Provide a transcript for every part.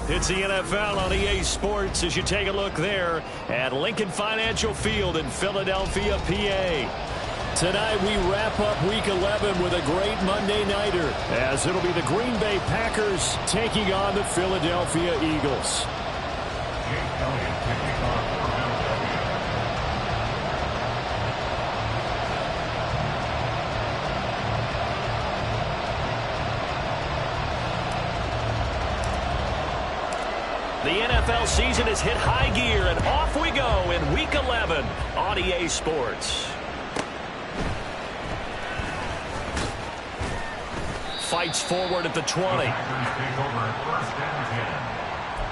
It's the NFL on EA Sports as you take a look there at Lincoln Financial Field in Philadelphia, PA. Tonight we wrap up Week 11 with a great Monday nighter as it'll be the Green Bay Packers taking on the Philadelphia Eagles. The NFL season has hit high gear, and off we go in Week 11 on EA Sports. Fights forward at the 20. The Packers take over at 1st and 10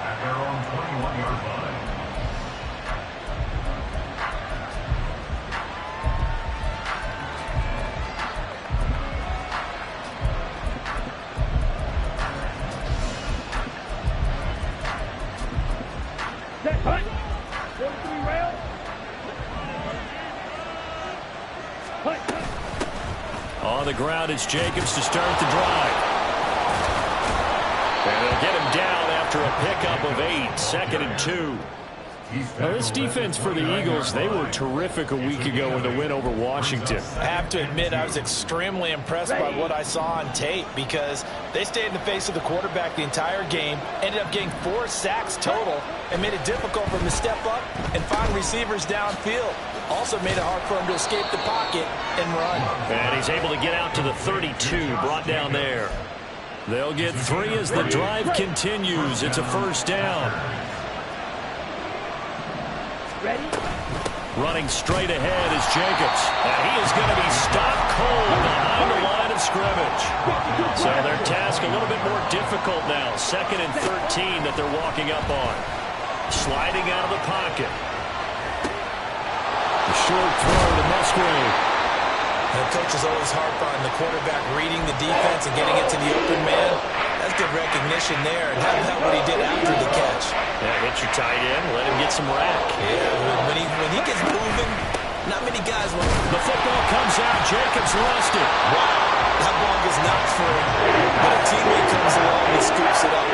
at their own 21-yard line. On the ground, it's Jacobs to start the drive. And they'll get him down after a pickup of 8, 2nd and 2. Now, this defense for the Eagles, they were terrific a week ago in the win over Washington. I have to admit, I was extremely impressed by what I saw on tape because they stayed in the face of the quarterback the entire game, ended up getting 4 sacks total, and made it difficult for him to step up and find receivers downfield. Also made it hard for him to escape the pocket and run. And he's able to get out to the 32, brought down there. They'll get 3 as the drive continues. It's a first down. Ready? Running straight ahead is Jacobs. And he is going to be stopped cold behind the line of scrimmage. So their task a little bit more difficult now. 2nd and 13 that they're walking up on. Sliding out of the pocket. A short throw to Musgrave. The coach is always harp on the quarterback reading the defense and getting it to the open man. That's good recognition there, and how about what he did after the catch? Yeah, hit your tight end, let him get some rack. Yeah, when he gets moving, not many guys want. The football comes out, Jacobs lost it. Wow, that ball gets knocked free, but a teammate comes along and scoops it up.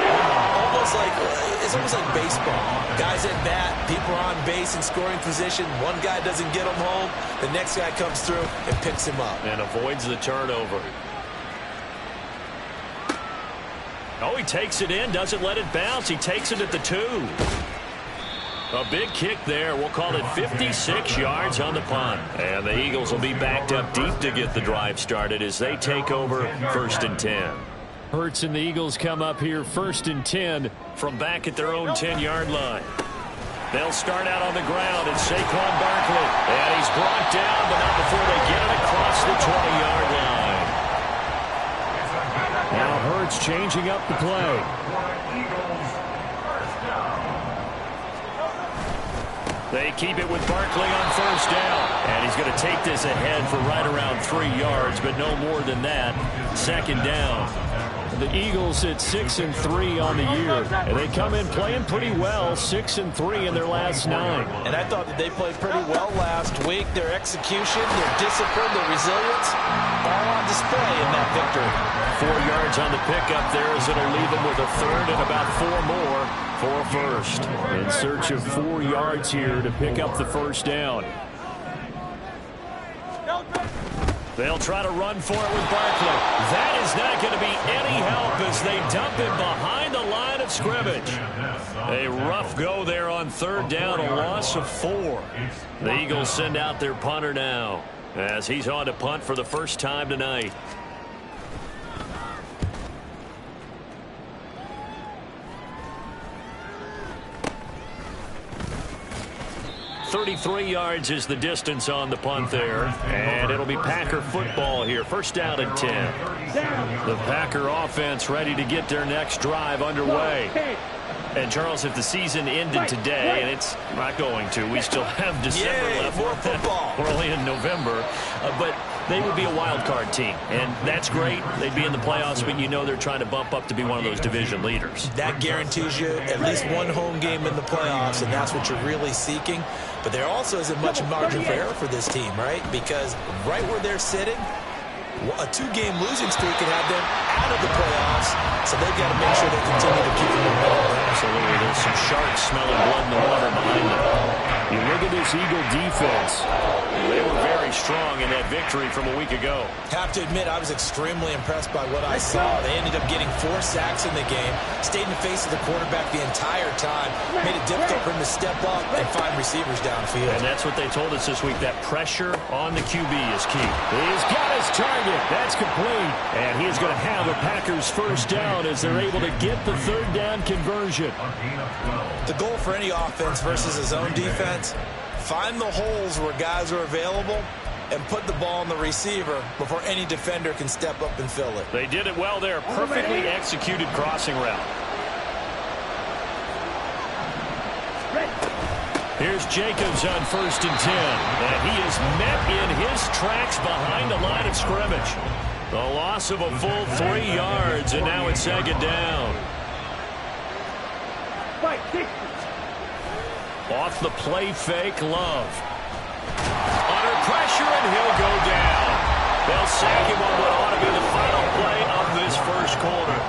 It's almost like baseball. Guys at bat, people are on base in scoring position. One guy doesn't get him home, the next guy comes through and picks him up. And avoids the turnover. Oh, he takes it in, doesn't let it bounce. He takes it at the 2. A big kick there. We'll call it 56 yards on the punt. And the Eagles will be backed up deep to get the drive started as they take over 1st and 10. Hurts and the Eagles come up here 1st and 10 from back at their own 10-yard line. They'll start out on the ground. It's Saquon Barkley. And he's brought down, but not before they get it across the 20-yard line. Now Hurts changing up the play. They keep it with Barkley on 1st down. And he's going to take this ahead for right around 3 yards, but no more than that. 2nd down. The Eagles at 6-3 on the year, and they come in playing pretty well, 6-3 in their last 9. And I thought that they played pretty well last week. Their execution, their discipline, their resilience, all on display in that victory. 4 yards on the pickup there as it'll leave them with a 3rd and about 4 more for a 1st. In search of 4 yards here to pick up the 1st down. They'll try to run for it with Barkley. That is not going to be any help as they dump him behind the line of scrimmage. A rough go there on 3rd down, a loss of 4. The Eagles send out their punter now as he's on to punt for the first time tonight. 33 yards is the distance on the punt there. And it'll be Packer football here. 1st down and 10. The Packer offense ready to get their next drive underway. And, Charles, if the season ended today, and it's not going to, we still have December left. More football. We're only in November. But they would be a wild card team. And that's great. They'd be in the playoffs, but you know they're trying to bump up to be one of those division leaders. That guarantees you at least one home game in the playoffs, and that's what you're really seeking. But there also isn't much margin for error for this team, right? Because right where they're sitting, A two-game losing streak could have them out of the playoffs, so they've got to make sure they continue to keep the momentum. Absolutely. There's some sharks smelling blood in the water behind them. You look at this Eagle defense. They were very strong in that victory from a week ago. Have to admit, I was extremely impressed by what I saw. They ended up getting 4 sacks in the game, stayed in the face of the quarterback the entire time, made it difficult for him to step up and find receivers downfield. And that's what they told us this week, that pressure on the QB is key. He's got his target. That's complete. And he is going to have a Packers first down as they're able to get the third down conversion. The goal for any offense versus his own defense, find the holes where guys are available and put the ball on the receiver before any defender can step up and fill it. They did it well there. Perfectly executed crossing route. Here's Jacobs on 1st and 10. And he is met in his tracks behind the line of scrimmage. The loss of a full 3 yards, and now it's 2nd down. Off the play fake, Love. Under pressure, and he'll go down. They'll sack him on what ought to be the final play of this first quarter.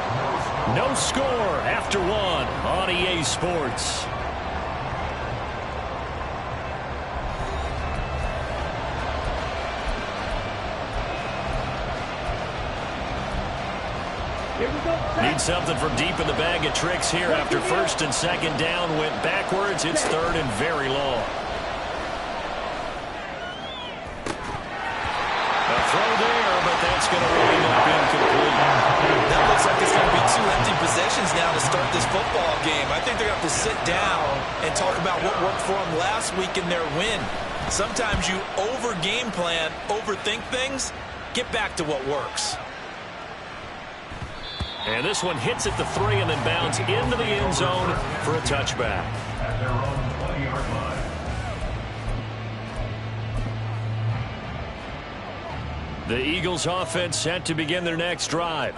No score after 1 on EA Sports. Need something from deep in the bag of tricks here after 1st and 2nd down. Went backwards. It's 3rd and very long. A throw there, but that's going to wind up incomplete. That looks like it's going to be 2 empty possessions now to start this football game. I think they're going to have to sit down and talk about what worked for them last week in their win. Sometimes you over-game plan, overthink things, get back to what works. And this one hits at the 3 and then bounds into the end zone for a touchback. At their own 20-yard line. The Eagles offense set to begin their next drive.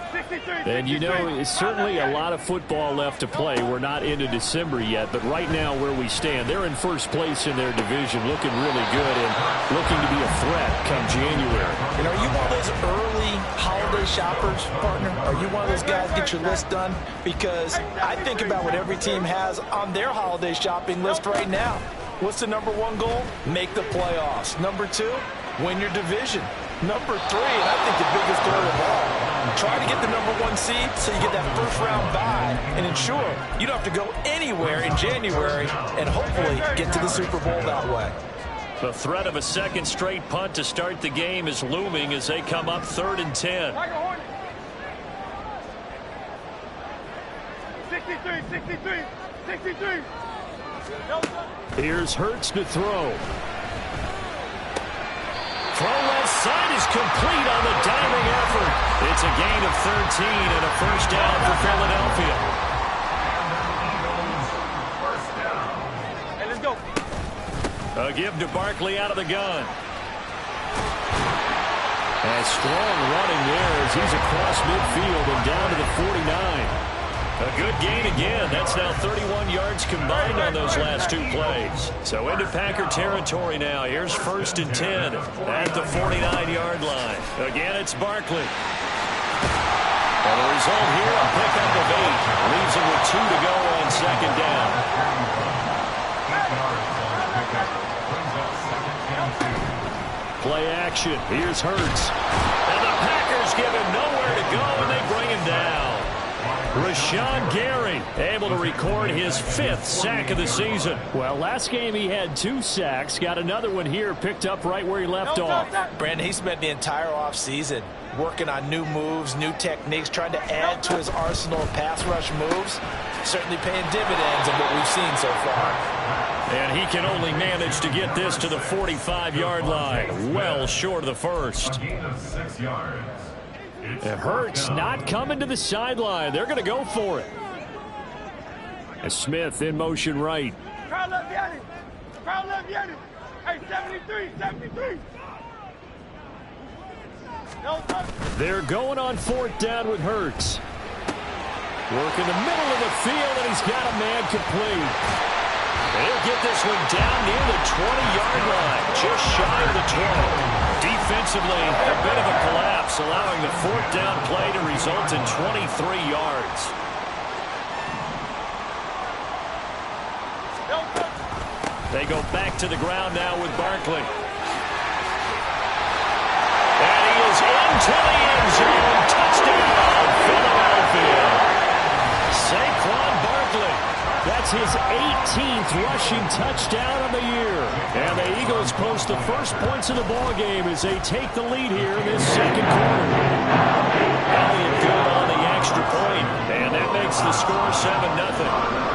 And you know, it's certainly a lot of football left to play. We're not into December yet, but right now where we stand, they're in first place in their division, looking really good and looking to be a threat come January. And are you one of those early holiday shoppers, partner? Are you one of those guys get your list done? Because I think about what every team has on their holiday shopping list right now. What's the number 1 goal? Make the playoffs. Number 2, win your division. Number 3, and I think the biggest goal of all, try to get the number 1 seed so you get that first-round bye and ensure you don't have to go anywhere in January and hopefully get to the Super Bowl that way. The threat of a 2nd straight punt to start the game is looming as they come up 3rd and 10. 63. Here's Hurts to throw. Throw left side is complete on the diving effort. It's a gain of 13 and a first down for Philadelphia. Hey, let's go. A give to Barkley out of the gun. A strong running there as he's across midfield and down to the 49. A good gain again. That's now 31 yards combined on those last 2 plays. So into Packer territory now. Here's 1st and 10 at the 49-yard line. Again, it's Barkley. And the result here, a pickup of 8. Leaves him with 2 to go on 2nd down. Play action. Here's Hurts. And the Packers give him nowhere to go, and they bring him down. Rashawn Gary able to record his 5th sack of the season. Well, last game he had 2 sacks. Got another one here picked up right where he left off. Brandon, he spent the entire offseason working on new moves, new techniques, trying to add to his arsenal of pass rush moves. Certainly paying dividends in what we've seen so far. And he can only manage to get this to the 45-yard line. Well short of the first. It hurts not coming to the sideline. They're going to go for it. As Smith in motion right. Crowd left Yanni. Crowd left Yanni. Hey, 73. They're going on 4th down with Hurts. Work in the middle of the field, and he's got a man complete. He'll get this one down near the 20-yard line, just shy of the 20. Defensively, a bit of a collapse. stops, allowing the fourth down play to result in 23 yards. They go back to the ground now with Barkley. And he is into the end zone. Touchdown, Philadelphia. Saquon Barkley. That's his 18th rushing touchdown of the year. And the Eagles post the first points of the ballgame as they take the lead here in this second quarter. Elliott good on the extra point, and that makes the score 7-0.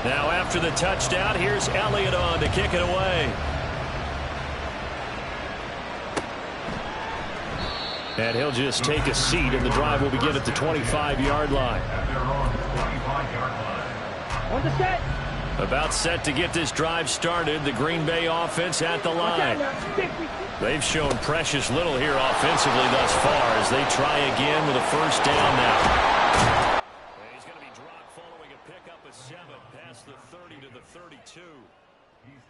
Now after the touchdown, here's Elliott on to kick it away. And he'll just take a seat, and the drive will begin at the 25-yard line. On the set. About set to get this drive started. The Green Bay offense at the line. They've shown precious little here offensively thus far as they try again with a first down now. And he's going to be dropped following a pickup of 7 past the 30 to the 32.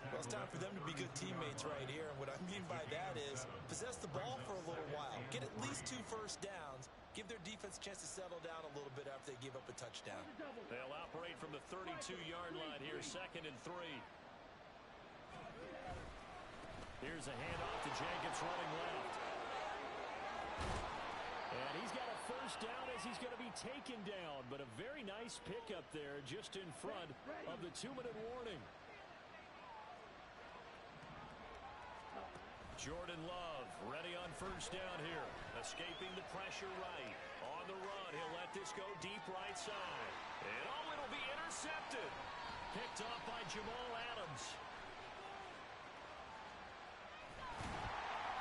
Well, it's time for them to be good teammates right here. And what I mean by that is possess the ball for a little while. Get at least 2 first downs. Give their defense a chance to settle down a little bit after they give up a touchdown. They'll operate from the 32-yard line here, 2nd and 3. Here's a handoff to Jacobs running left. And he's got a first down as he's going to be taken down. But a very nice pickup there just in front of the 2-minute warning. Jordan Love ready on first down here. Escaping the pressure right. On the run, he'll let this go deep right side. And it'll be intercepted. Picked off by Jamal Adams.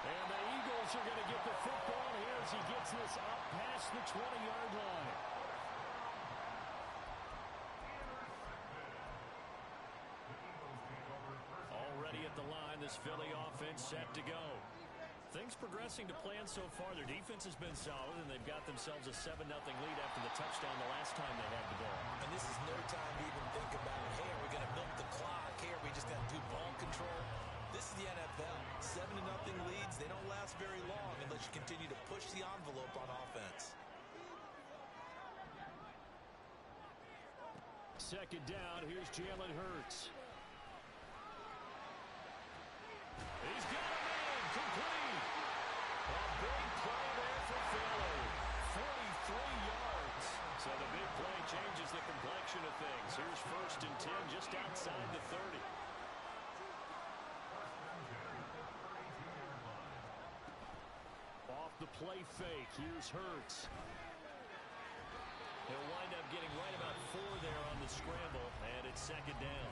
And the Eagles are going to get the football here as he gets this up past the 20-yard line. Already at the line, this Philly offense set to go. Things progressing to plan so far. Their defense has been solid, and they've got themselves a 7-0 lead after the touchdown the last time they had the ball. And this is no time to even think about, hey, are we going to milk the clock? Hey, are we just going to do ball control? This is the NFL. 7-0 leads, they don't last very long unless you continue to push the envelope on offense. Second down, here's Jalen Hurts. He's got him in, complete. A big play there for Philly. 43 yards. So the big play changes the complexion of things. Here's 1st and 10 just outside the 30. Off the play fake, here's Hurts. He'll wind up getting right about 4 there on the scramble, and it's 2nd down.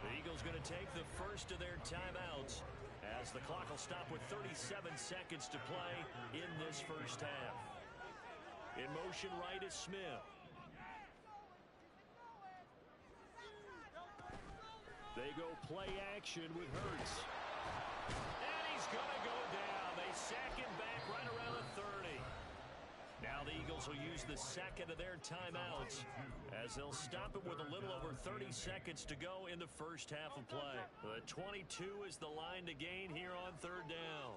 The Eagles going to take the first of their timeouts as the clock will stop with 37 seconds to play in this first half. In motion right is Smith. They go play action with Hurts. And he's going to go down. They sack him back right around the 30. Now the Eagles will use the second of their timeouts as they'll stop it with a little over 30 seconds to go in the first half of play. The 22 is the line to gain here on 3rd down.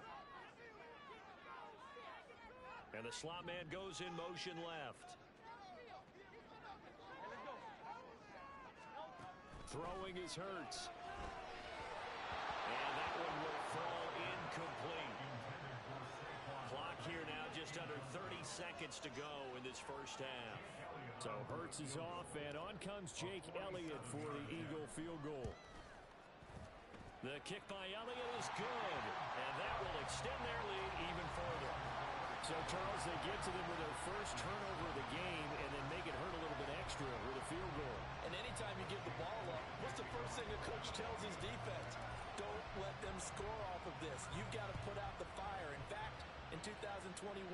And the slot man goes in motion left. Throwing is Hurts. And that one will fall incomplete. Clock here now just under 30 seconds to go in this first half. So Hurts is off, and on comes Jake Elliott for the Eagle field goal. The kick by Elliott is good, and that will extend their lead even further. So, Charles, they get to them with their first turnover of the game and then make it hurt a little bit extra with a field goal. And anytime you give the ball up, what's the first thing a coach tells his defense? Don't let them score off of this. You've got to put out the fire. In fact, in 2021,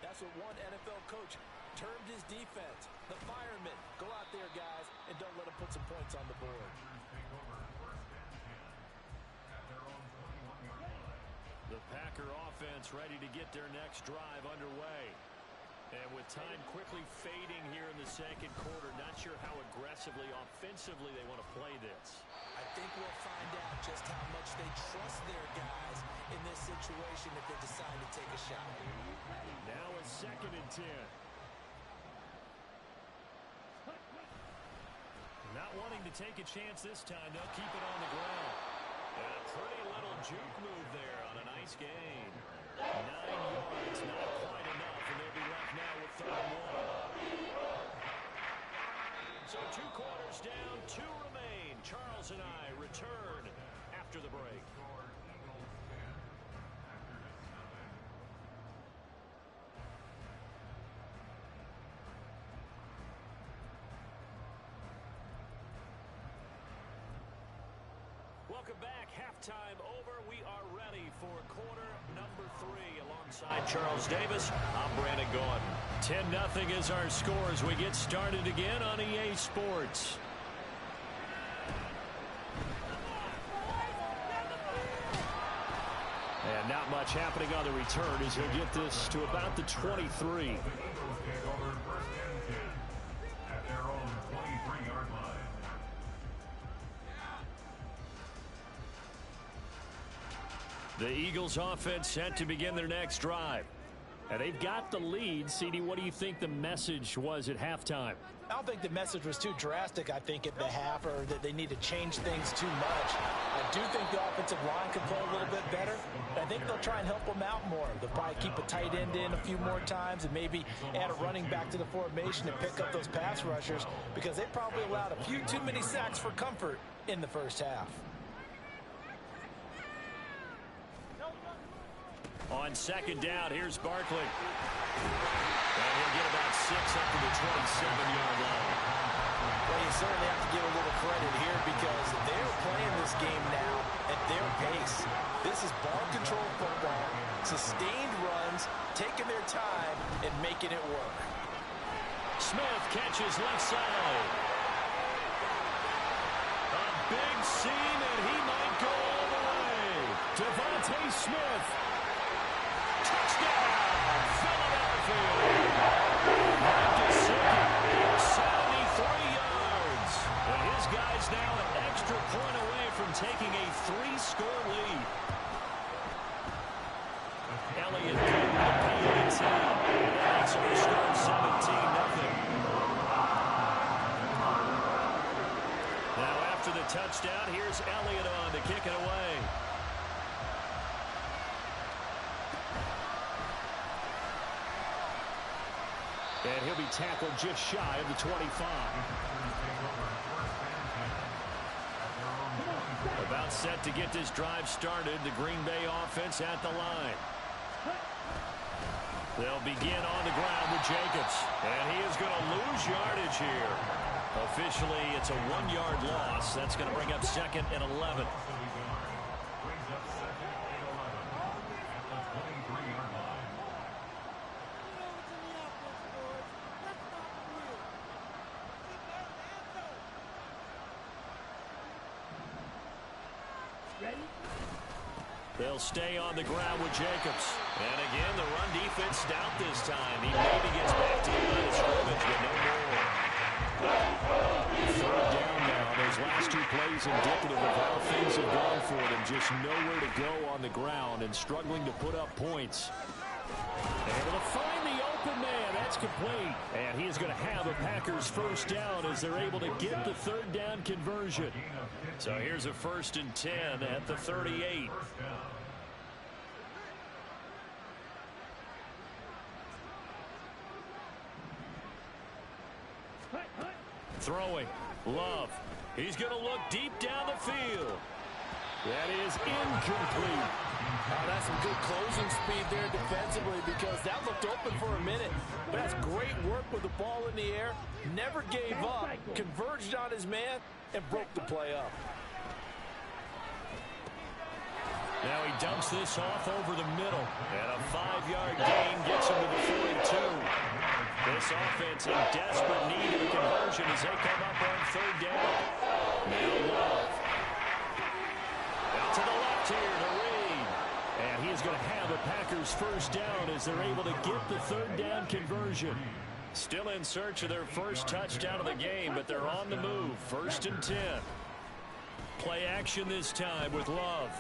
that's what one NFL coach termed his defense. The firemen. Go out there, guys, and don't let them put some points on the board. The Packer offense ready to get their next drive underway. And with time quickly fading here in the second quarter, not sure how aggressively, offensively they want to play this. I think we'll find out just how much they trust their guys in this situation if they decide to take a shot. Now a 2nd and 10. Not wanting to take a chance this time. They'll keep it on the ground. And a pretty little juke move there on a nice gain. 9 yards, not quite enough, and they'll be left now with 3rd and 1. So 2 quarters down, 2 remain. Charles and I return after the break. Welcome back. Halftime over. We are ready for quarter number 3. Alongside Charles Davis, I'm Brandon Gordon. 10-0 is our score as we get started again on EA Sports. And not much happening on the return as he'll get this to about the 23. The Eagles take over 1st and 10 at their own 23-yard line. The Eagles offense set to begin their next drive. And they've got the lead. CD, what do you think the message was at halftime? I don't think the message was too drastic, I think, at the half, or that they need to change things too much. I do think the offensive line can play a little bit better. I think they'll try and help them out more. They'll probably keep a tight end in a few more times and maybe add a running back to the formation and pick up those pass rushers because they probably allowed a few too many sacks for comfort in the first half. On 2nd down, here's Barkley. And he'll get about 6 up to the 27-yard line. Well, you certainly have to give a little credit here because they're playing this game now at their pace. This is ball control football, sustained runs, taking their time, and making it work. Smith catches left side. A big seam, and he might go all the way. Devontae Smith. Touchdown, Philadelphia. Marcus Sickey, 73 yards. And his guy's now an extra point away from taking a 3-score lead. Elliott good with the PAT. That makes our score 17-0. Now after the touchdown, here's Elliott on to kick it away. And he'll be tackled just shy of the 25. About set to get this drive started. The Green Bay offense at the line. They'll begin on the ground with Jacobs. And he is going to lose yardage here. Officially, it's a 1-yard loss. That's going to bring up 2nd and 11. They'll stay on the ground with Jacobs. And again, the run defense stout this time. He maybe gets back to the line of scrimmage, but no more. 3rd down now. Those last 2 plays indicative of how things have gone for them. Just nowhere to go on the ground and struggling to put up points. Able to find the open man. That's complete. And he is going to have a Packers 1st down as they're able to get the 3rd down conversion. So here's a 1st and 10 at the 38. Throwing. Love. He's going to look deep down the field. That is incomplete. That's some good closing speed there defensively because that looked open for a minute. But that's great work with the ball in the air. Never gave up. Converged on his man and broke the play up. Now he dumps this off over the middle. And a 5-yard gain gets him to the 42. This offense in desperate need of a conversion as they come up on 3rd down. Now Love. Out to the left here to Reed. And he is going to have a Packers first down as they're able to get the third down conversion. Still in search of their first touchdown of the game, but they're on the move. 1st and 10. Play action this time with Love.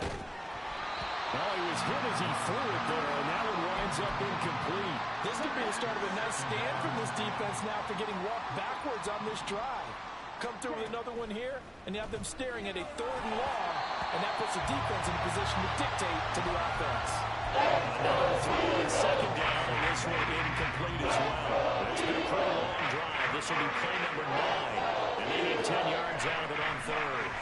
Well, he was hit as he threw it there, and that one winds up incomplete. This could be the start of a nice stand from this defense now after getting walked backwards on this drive. Come through with another one here, and you have them staring at a 3rd and long, and that puts the defense in a position to dictate to the offense. Another throw on 2nd down, and this one incomplete as well. It's been a pretty long drive. This will be play number 9, and they need 10 yards out of it on 3rd.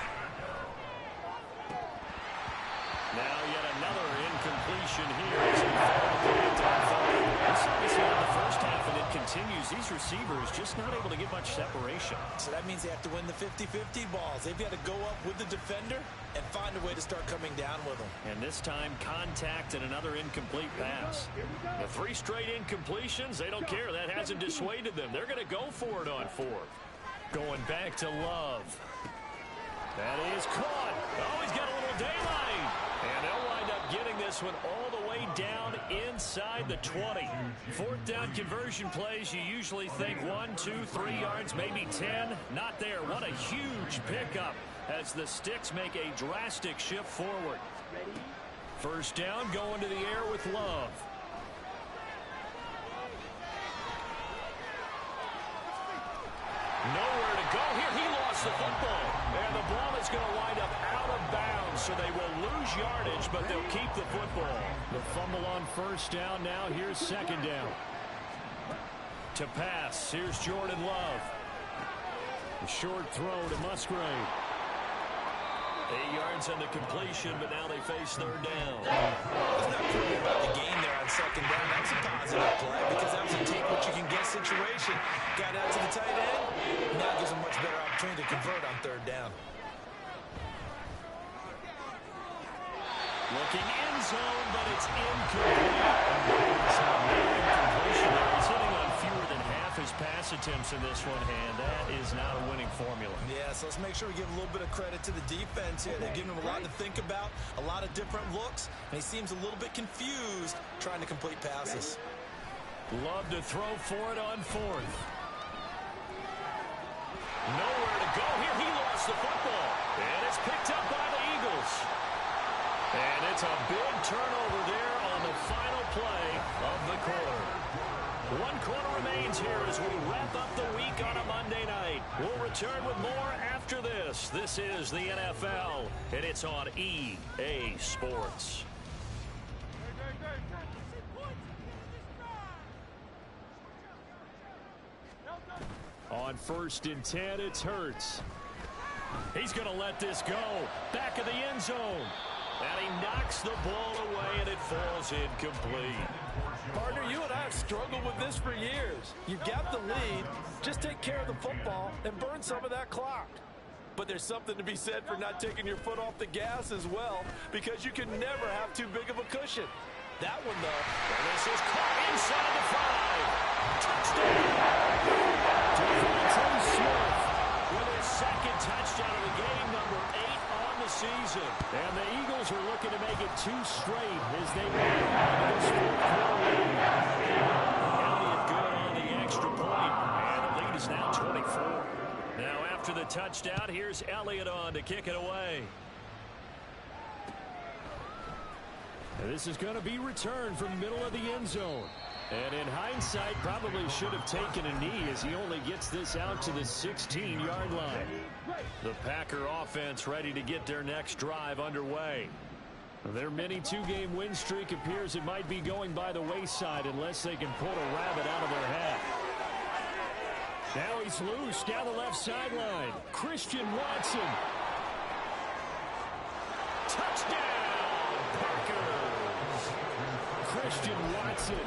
Now yet another incompletion here as he failed to get on 3rd. We saw this in the first half, and it continues. These receivers just not able to get much separation. So that means they have to win the 50-50 balls. They've got to go up with the defender and find a way to start coming down with them. And this time, contact and another incomplete pass. The 3 straight incompletions, they don't care. That hasn't dissuaded them. They're going to go for it on 4th. Going back to Love. That is caught. Oh, he's got a little daylight. And they'll wind up getting this one all the way down inside the 20. 4th down conversion plays, you usually think 1, 2, 3 yards, maybe 10. Not there. What a huge pickup as the Sticks make a drastic shift forward. 1st down, going to the air with Love. Nowhere to go here. He lost the football. And the ball is going to wind up out of bounds, so they will lose yardage, but they'll keep the football. The fumble on 1st down. Now here's 2nd down. To pass, here's Jordan Love. A short throw to Musgrave. 8 yards on the completion, but now they face 3rd down. It's not proving about the game there on 2nd down. That's a positive play because that was a take what you can get situation. Got out to the tight end. Now gives them much better opportunity to convert on 3rd down. Looking end zone, but it's incomplete. It's an incompletion. He's hitting on fewer than half his pass attempts in this one, and that is not a winning formula. Yeah, so let's make sure we give a little bit of credit to the defense here. They've given him a lot to think about, a lot of different looks, and he seems a little bit confused trying to complete passes. Love to throw for it on 4th. Nowhere to go here. He lost the football, and it's picked up by the Eagles. And it's a big turnover there on the final play of the quarter. 1 quarter remains here as we wrap up the week on a Monday night. We'll return with more after this. This is the NFL, and it's on EA Sports. On 1st and 10, it's Hurts. He's going to let this go. Back of the end zone. And he knocks the ball away, and it falls incomplete. Partner, you and I have struggled with this for years. You've got the lead. Just take care of the football and burn some of that clock. But there's something to be said for not taking your foot off the gas as well, because you can never have too big of a cushion. That one, though. And this is caught inside the 5. Touchdown. Devontae Smith With his 2nd touchdown of the game, number 8 on the season. And the Eagles are looking to make it 2 straight as they move on to this 4th quarter lead. Elliott good on the extra point, and the lead is now 24. Now after the touchdown, here's Elliott on to kick it away. And this is going to be returned from the middle of the end zone. And in hindsight, probably should have taken a knee as he only gets this out to the 16-yard line. The Packer offense ready to get their next drive underway. Their mini 2-game win streak appears it might be going by the wayside unless they can pull a rabbit out of their hat. Now he's loose down the left sideline. Christian Watson. Touchdown, Packers! Christian Watson.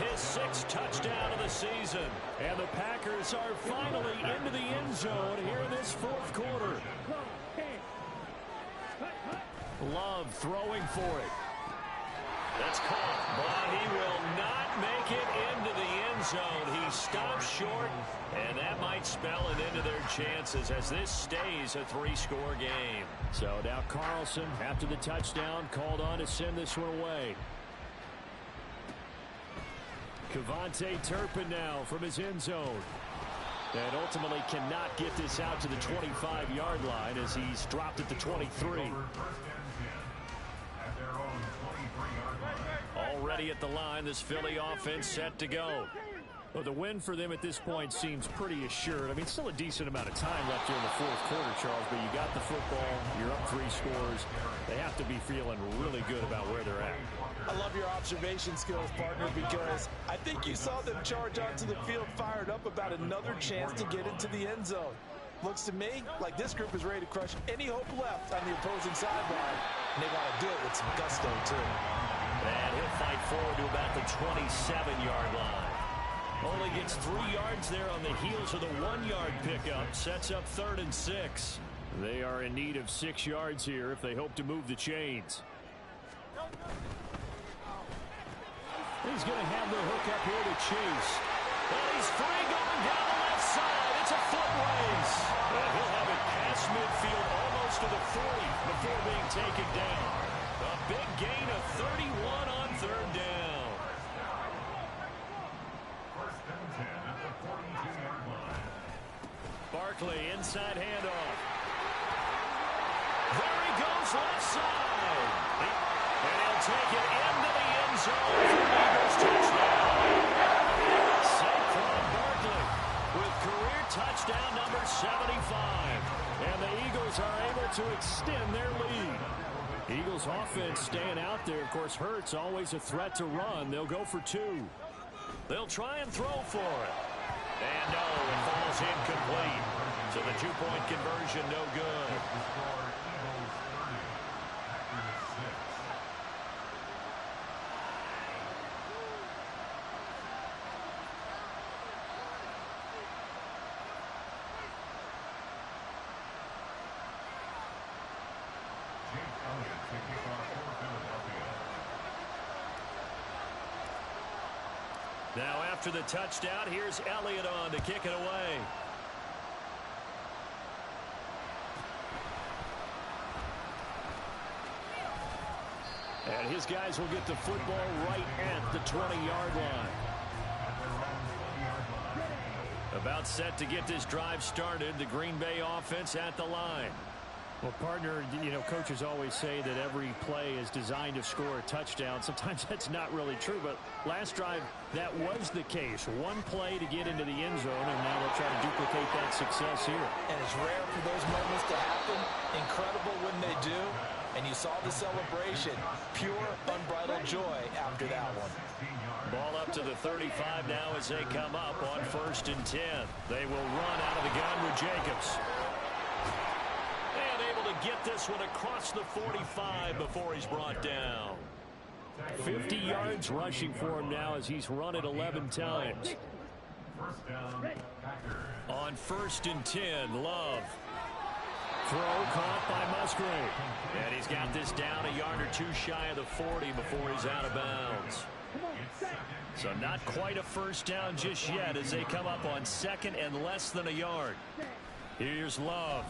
His 6th touchdown of the season. And the Packers are finally into the end zone here in this 4th quarter. Love throwing for it. That's caught, but he will not make it into the end zone. He stops short, and that might spell an end to their chances as this stays a 3-score game. So now Carlson, after the touchdown, called on to send this one away. Kevontae Turpin now from his end zone. And ultimately cannot get this out to the 25-yard line as he's dropped at the 23. Already at the line, this Philly offense set to go. Well, the win for them at this point seems pretty assured. I mean, still a decent amount of time left here in the fourth quarter, Charles, but you got the football, you're up 3 scores. They have to be feeling really good about where they're at. I love your observation skills, partner, because I think you saw them charge onto the field fired up about another chance to get into the end zone. Looks to me like this group is ready to crush any hope left on the opposing sideline, and they want to do it with some gusto, too. And he'll fight forward to about the 27-yard line. Only gets 3 yards there on the heels of the 1-yard pickup. Sets up 3rd and 6. They are in need of 6 yards here if they hope to move the chains. He's going to have the hook up here to Chase. And he's free going down the left side. It's a foot race. And he'll have it past midfield almost to the 40 before being taken down. A big gain of 31 on 3rd down. Barkley inside handoff. There he goes left side. And he'll take it into the end zone for Eagles touchdown. Saquon Barkley with career touchdown number 75. And the Eagles are able to extend their lead. Eagles offense staying out there. Of course, Hurts always a threat to run. They'll go for 2. They'll try and throw for it. And no, it falls incomplete. So the 2-point conversion no good. Now after the touchdown, here's Elliott on to kick it away. And his guys will get the football right at the 20-yard line. About set to get this drive started. The Green Bay offense at the line. Well, partner, you know, coaches always say that every play is designed to score a touchdown. Sometimes that's not really true, but last drive, that was the case. 1 play to get into the end zone, and now they'll try to duplicate that success here. And it's rare for those moments to happen. Incredible when they do. And you saw the celebration. Pure, unbridled joy after that one. Ball up to the 35 now as they come up on 1st and 10. They will run out of the gun with Jacobs. And able to get this one across the 45 before he's brought down. 50 yards rushing for him now as he's run it 11 times. First down, Packers. On 1st and 10, Love. Throw caught by Musgrave. And he's got this down a yard or 2 shy of the 40 before he's out of bounds. So not quite a first down just yet as they come up on 2nd and less than a yard. Here's Love.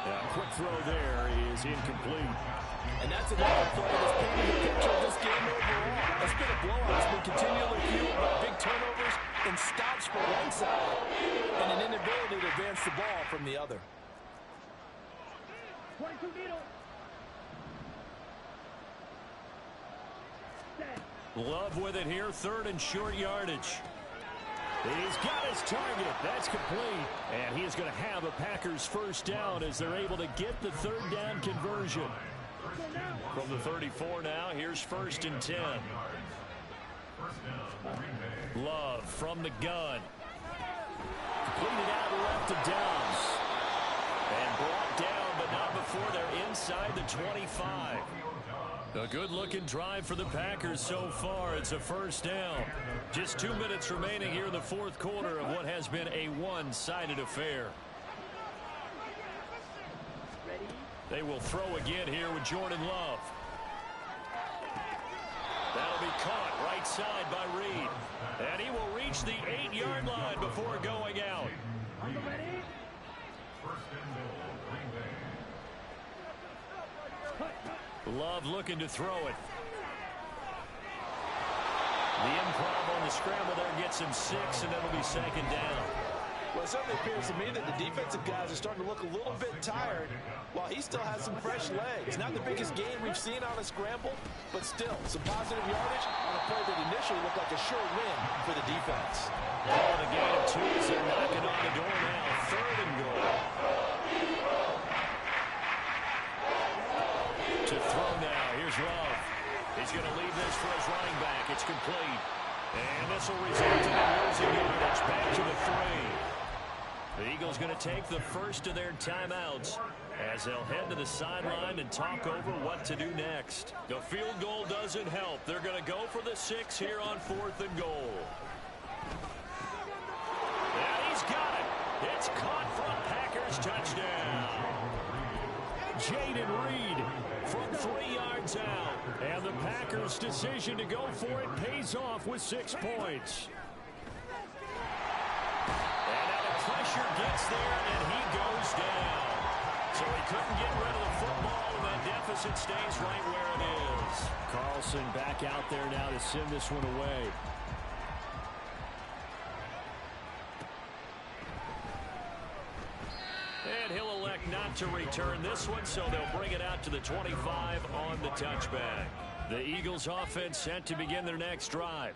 A quick throw there is incomplete. And that's another play that's painting the picture of this game overall. It's been a blowout. It's been continually fueled by big turnovers and stops for one side and an inability to advance the ball from the other. Love with it here, 3rd and short yardage. He's got his target. That's complete. And he is going to have a Packers first down as they're able to get the 3rd down conversion. From the 34 now, here's 1st and 10. Love from the gun. Completed out left to Downs. And brought down, but not before they're inside the 25. A good-looking drive for the Packers so far. It's a first down. Just 2 minutes remaining here in the 4th quarter of what has been a one-sided affair. They will throw again here with Jordan Love. That'll be caught right side by Reed. And he will reach the 8-yard line before going out. First and goal, Green Bay. Love looking to throw it. The improv on the scramble there gets him 6, and it'll be second down. Well, it certainly appears to me that the defensive guys are starting to look a little bit tired while he still has some fresh legs. Not the biggest gain we've seen on a scramble, but still some positive yardage on a play that initially looked like a sure win for the defense. Oh, the gain of 2 as they're knocking on the door now. 3rd and goal. To throw now. Here's Love. He's going to leave this for his running back. It's complete. And this will result in a losing yardage back to the 3. The Eagles going to take the first of their timeouts as they'll head to the sideline and talk over what to do next. The field goal doesn't help. They're going to go for the 6 here on 4th and goal. And he's got it. It's caught for a Packers touchdown. Jaden Reed from 3 yards out. And the Packers' decision to go for it pays off with 6 points. Pressure gets there, and he goes down. So he couldn't get rid of the football, and that deficit stays right where it is. Carlson back out there now to send this one away. And he'll elect not to return this one, so they'll bring it out to the 25 on the touchback. The Eagles offense set to begin their next drive.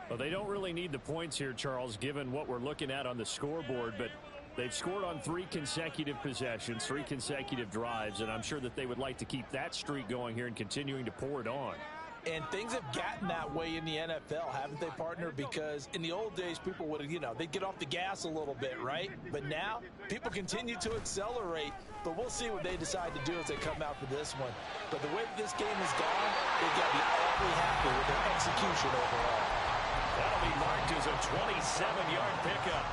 Well, they don't really need the points here, Charles, given what we're looking at on the scoreboard, but they've scored on 3 consecutive possessions, 3 consecutive drives, and I'm sure that they would like to keep that streak going here and continuing to pour it on. And things have gotten that way in the NFL, haven't they, partner? Because in the old days, people would have, they'd get off the gas a little bit, right? But now, people continue to accelerate, but we'll see what they decide to do as they come out for this one. But the way that this game has gone, they've got to be awfully happy with their execution overall. That'll be marked as a 27-yard pickup.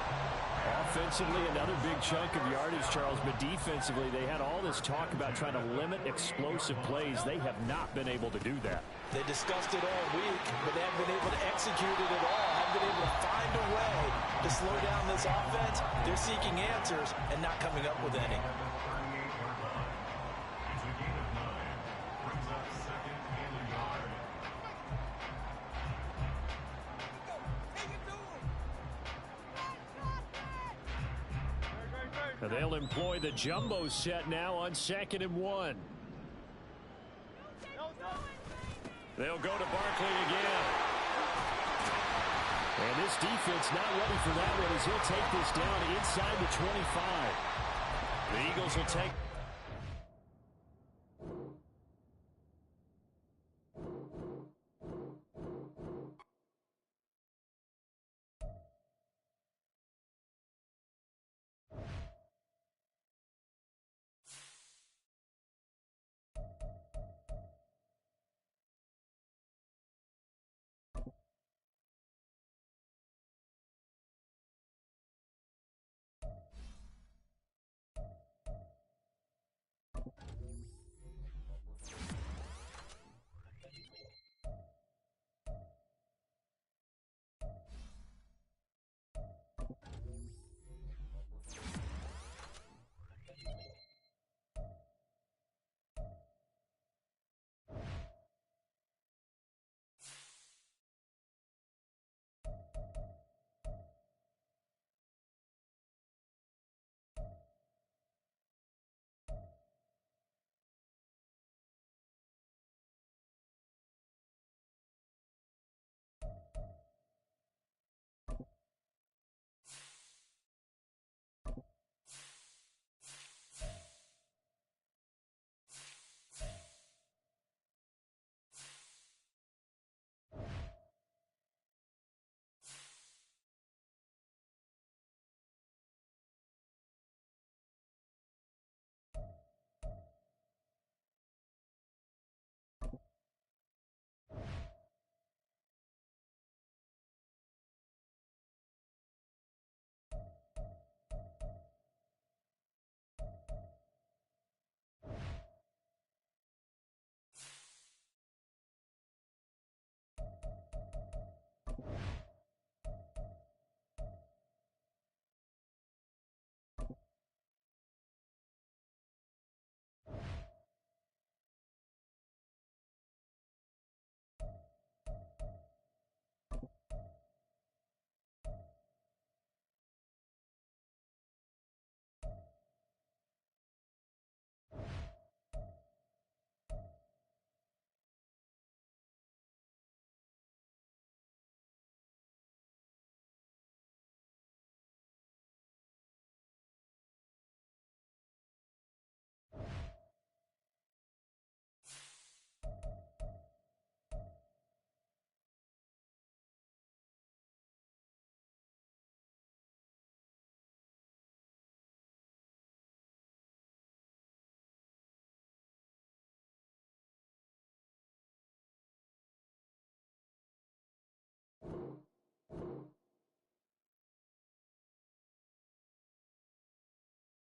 Offensively, another big chunk of yardage, Charles, but defensively, they had all this talk about trying to limit explosive plays. They have not been able to do that. They discussed it all week, but they haven't been able to execute it at all. Haven't been able to find a way to slow down this offense. They're seeking answers and not coming up with any. They'll employ the jumbo set now on 2nd and 1. They'll go to Barkley again. And this defense not ready for that one as he'll take this down inside the 25. The Eagles will take